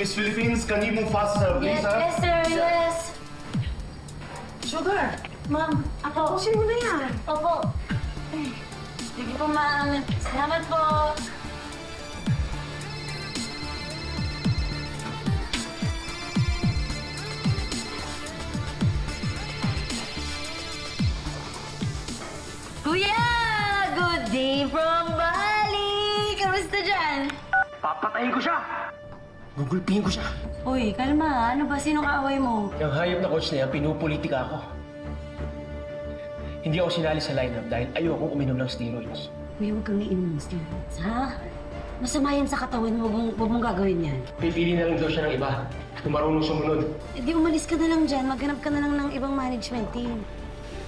Miss Philippines, can you move faster, please, ha? Yes, sir. Yes. Sugar! Ma'am, ako. Pusin mo na yan. Opo. Sige po, ma'am. Salamat po. Kuya! Good day from Bali! Kamusta dyan? Papatayin ko siya! Gugulpihin ko siya. Uy, kalma. Ano ba? Sino kaaway mo? Yung hayop na coach na yan, pinupolitika ako. Hindi ako sinali sa lineup dahil ayokong uminom ng steroids. Kuya, huwag kang iinom ng steroids, ha? Masama yan sa katawan. Huwag mong gagawin yan. Pipili na lang daw siya ng iba kung marunong sumunod. Eh, di umalis ka na lang dyan. Maghanap ka na lang ng ibang management team.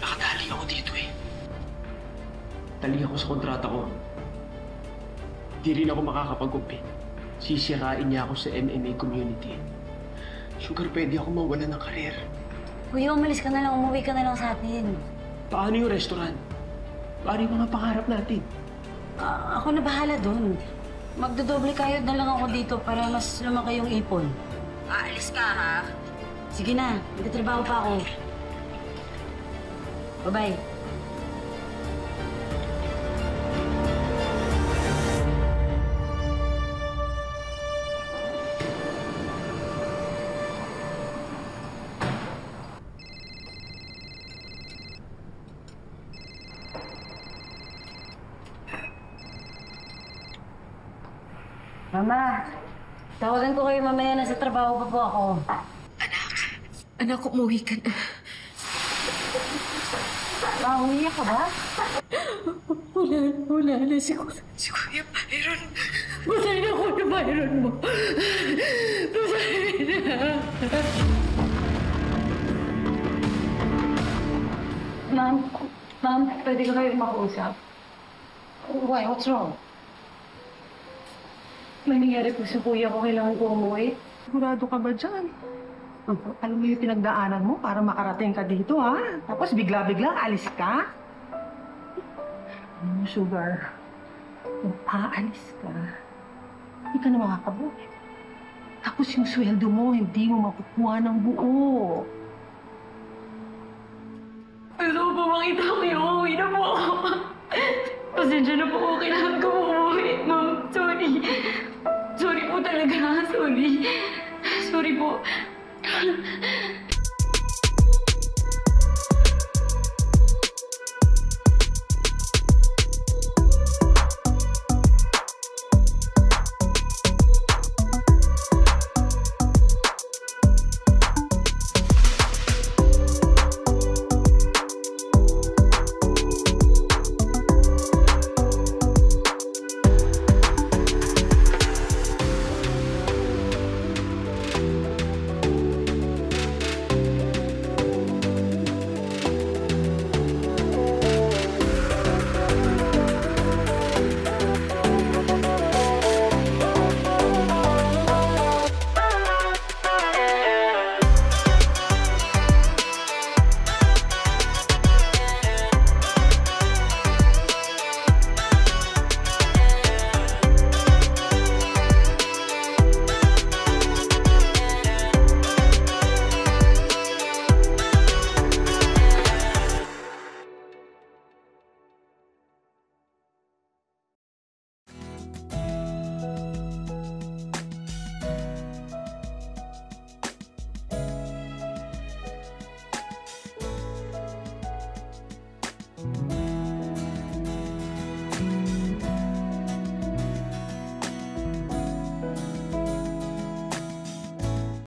Nakadali ako dito eh. Tali ako sa kontrata ko. Di rin ako makakapag-compete. Sisirain niya ako sa MMA community. Sugar, pwede ako mawala ng karir. Kuya, umalis ka na lang. Umuwi ka na lang sa atin. Paano yung restaurant? Paano yung mga pangarap natin? Ako na bahala doon. Magdodoble kayod na lang ako dito para mas lumaki yung ipon. Aalis ka, ha? Sige na. Magtatrabaho pa ako. Bye-bye. Mama, tawagan ko kayo mamaya. Nasa trabaho pa po ako. Anak, umuwi ka na. Umiyak ka ba? Wala na si Kuya Byron. Patay na Kuya Byron mo. Patay na. Ma'am, pwede ka kayo makausap? Why? What's wrong? May nangyari po sa kuya ko. Kailangan ko umuwi. Sigurado ka ba dyan? Alam mo yung pinagdaanan mo para makarating ka dito, ha? Tapos bigla-bigla alis ka? Sugar, kung aalis ka, hindi ka na makakabuhay. Tapos yung sweldo mo, hindi mo makukuha ng buo. Gusto ko po makita ko yung uuwi na po ako. Pasensya na po ako. Kailangan ko po umuwi. Ma'am, sorry. Sorry po talaga. Sorry. Sorry po.